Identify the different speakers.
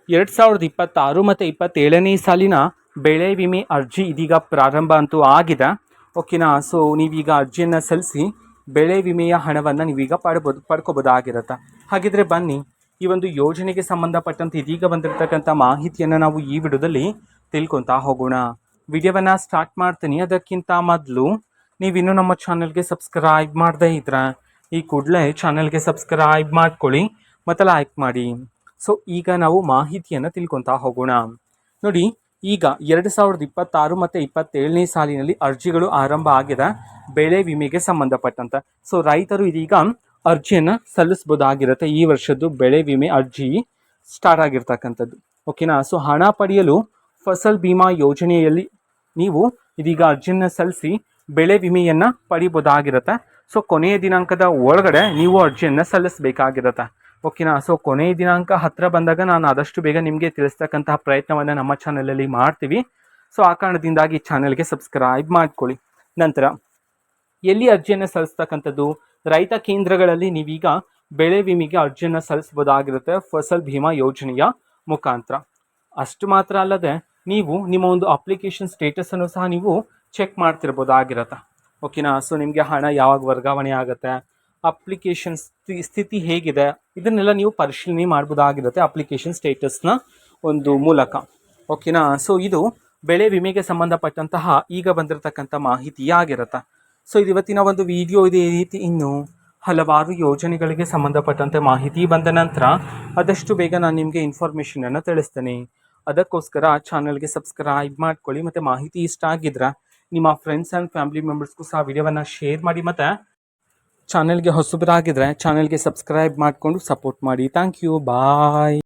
Speaker 1: 2026 ಮತ್ತು 27ನೇ ಸಾಲಿನ ಬೆಳೆ ವಿಮೆ ಅರ್ಜಿ ಇದೀಗ ಪ್ರಾರಂಭ ಅಂತೂ ಆಗಿದೆ. ಓಕೆನಾ. ಸೊ ನೀವೀಗ ಅರ್ಜಿಯನ್ನು ಸಲ್ಲಿಸಿ ಬೆಳೆ ವಿಮೆಯ ಹಣವನ್ನು ನೀವೀಗ ಪಡ್ಕೋಬೋದಾಗಿರುತ್ತೆ. ಹಾಗಿದ್ರೆ ಬನ್ನಿ, ಈ ಒಂದು ಯೋಜನೆಗೆ ಸಂಬಂಧಪಟ್ಟಂತೆ ಇದೀಗ ಬಂದಿರತಕ್ಕಂಥ ಮಾಹಿತಿಯನ್ನು ನಾವು ಈ ವಿಡಿಯೋದಲ್ಲಿ ತಿಳ್ಕೊತಾ ಹೋಗೋಣ. ವಿಡಿಯೋವನ್ನು ಸ್ಟಾರ್ಟ್ ಮಾಡ್ತೀನಿ. ಅದಕ್ಕಿಂತ ಮೊದಲು ನೀವಿನ್ನೂ ನಮ್ಮ ಚಾನಲ್ಗೆ ಸಬ್ಸ್ಕ್ರೈಬ್ ಮಾಡದೇ ಇದ್ರೆ ಈ ಕೂಡಲೇ ಚಾನಲ್ಗೆ ಸಬ್ಸ್ಕ್ರೈಬ್ ಮಾಡ್ಕೊಳ್ಳಿ ಮತ್ತು ಲೈಕ್ ಮಾಡಿ. ಸೊ ಈಗ ನಾವು ಮಾಹಿತಿಯನ್ನು ತಿಳ್ಕೊತಾ ಹೋಗೋಣ. ನೋಡಿ, ಈಗ 2026 ಮತ್ತು 27ನೇ ಸಾಲಿನಲ್ಲಿ ಅರ್ಜಿಗಳು ಆರಂಭ ಆಗಿದೆ ಬೆಳೆ ವಿಮೆಗೆ ಸಂಬಂಧಪಟ್ಟಂತೆ. ಸೊ ರೈತರು ಇದೀಗ ಅರ್ಜಿಯನ್ನು ಸಲ್ಲಿಸ್ಬೋದಾಗಿರುತ್ತೆ. ಈ ವರ್ಷದ್ದು ಬೆಳೆ ವಿಮೆ ಅರ್ಜಿ ಸ್ಟಾರ್ಟ್ ಆಗಿರ್ತಕ್ಕಂಥದ್ದು. ಓಕೆನಾ. ಸೊ ಹಣ ಪಡೆಯಲು ಫಸಲ್ ಬಿಮಾ ಯೋಜನೆಯಲ್ಲಿ ನೀವು ಇದೀಗ ಅರ್ಜಿಯನ್ನು ಸಲ್ಲಿಸಿ ಬೆಳೆ ವಿಮೆಯನ್ನು ಪಡಿಬೋದಾಗಿರುತ್ತೆ. ಸೊ ಕೊನೆಯ ದಿನಾಂಕದ ಒಳಗಡೆ ನೀವು ಅರ್ಜಿಯನ್ನು ಸಲ್ಲಿಸಬೇಕಾಗಿರುತ್ತೆ. ಓಕೆನಾ. ಸೊ ಕೊನೆಯ ದಿನಾಂಕ ಹತ್ತಿರ ಬಂದಾಗ ನಾನು ಆದಷ್ಟು ಬೇಗ ನಿಮಗೆ ತಿಳಿಸ್ತಕ್ಕಂತಹ ಪ್ರಯತ್ನವನ್ನು ನಮ್ಮ ಚಾನಲಲ್ಲಿ ಮಾಡ್ತೀವಿ. ಸೊ ಆ ಕಾರಣದಿಂದಾಗಿ ಚಾನಲ್ಗೆ ಸಬ್ಸ್ಕ್ರೈಬ್ ಮಾಡ್ಕೊಳ್ಳಿ. ನಂತರ ಎಲ್ಲಿ ಅರ್ಜಿಯನ್ನು ಸಲ್ಲಿಸ್ತಕ್ಕಂಥದ್ದು? ರೈತ ಕೇಂದ್ರಗಳಲ್ಲಿ ನೀವೀಗ ಬೆಳೆ ವಿಮೆಗೆ ಅರ್ಜಿಯನ್ನು ಸಲ್ಲಿಸಬಹುದಾಗಿರುತ್ತೆ ಫಸಲ್ ಭೀಮಾ ಯೋಜನೆಯ ಮುಖಾಂತರ. ಅಷ್ಟು ಮಾತ್ರ ಅಲ್ಲದೆ ನೀವು ನಿಮ್ಮ ಒಂದು ಅಪ್ಲಿಕೇಶನ್ ಸ್ಟೇಟಸನ್ನು ಸಹ ನೀವು ಚೆಕ್ ಮಾಡ್ತಿರ್ಬೋದಾಗಿರುತ್ತೆ. ಓಕೆನಾ. ಸೊ ನಿಮಗೆ ಹಣ ಯಾವಾಗ ವರ್ಗಾವಣೆ ಆಗುತ್ತೆ, ಅಪ್ಲಿಕೇಶನ್ ಸ್ಥಿತಿ ಹೇಗಿದೆ, ಇದನ್ನೆಲ್ಲ ನೀವು ಪರಿಶೀಲನೆ ಮಾಡ್ಬೋದಾಗಿರುತ್ತೆ ಅಪ್ಲಿಕೇಶನ್ ಸ್ಟೇಟಸ್ನ ಒಂದು ಮೂಲಕ. ಓಕೆನಾ. ಸೊ ಇದು ಬೆಳೆ ವಿಮೆಗೆ ಸಂಬಂಧಪಟ್ಟಂತಹ ಈಗ ಬಂದಿರತಕ್ಕಂಥ ಮಾಹಿತಿಯಾಗಿರುತ್ತೆ. ಸೊ ಇದು ಇವತ್ತಿನ ಒಂದು ವಿಡಿಯೋ ಇದೆ. ಈ ರೀತಿ ಇನ್ನು ಹಲವಾರು ಯೋಜನೆಗಳಿಗೆ ಸಂಬಂಧಪಟ್ಟಂತೆ ಮಾಹಿತಿ ಬಂದ ನಂತರ ಆದಷ್ಟು ಬೇಗ ನಾನು ನಿಮಗೆ ಇನ್ಫಾರ್ಮೇಷನನ್ನು ತಿಳಿಸ್ತೇನೆ. ಅದಕ್ಕೋಸ್ಕರ ಚಾನಲ್ಗೆ ಸಬ್ಸ್ಕ್ರೈಬ್ ಮಾಡ್ಕೊಳ್ಳಿ ಮತ್ತು ಮಾಹಿತಿ ಇಷ್ಟ ಆಗಿದ್ರೆ ನಿಮ್ಮ ಫ್ರೆಂಡ್ಸ್ ಆ್ಯಂಡ್ ಫ್ಯಾಮಿಲಿ ಮೆಂಬರ್ಸ್ಗೂ ಸಹ ವಿಡಿಯೋವನ್ನು ಶೇರ್ ಮಾಡಿ ಮತ್ತು ಚಾನಲ್ಗೆ ಹೊಸಬರಾಗಿದ್ದರೆ ಚಾನಲ್ಗೆ ಸಬ್ಸ್ಕ್ರೈಬ್ ಮಾಡಿಕೊಂಡು ಸಪೋರ್ಟ್ ಮಾಡಿ. Thank you. ಬಾಯ್.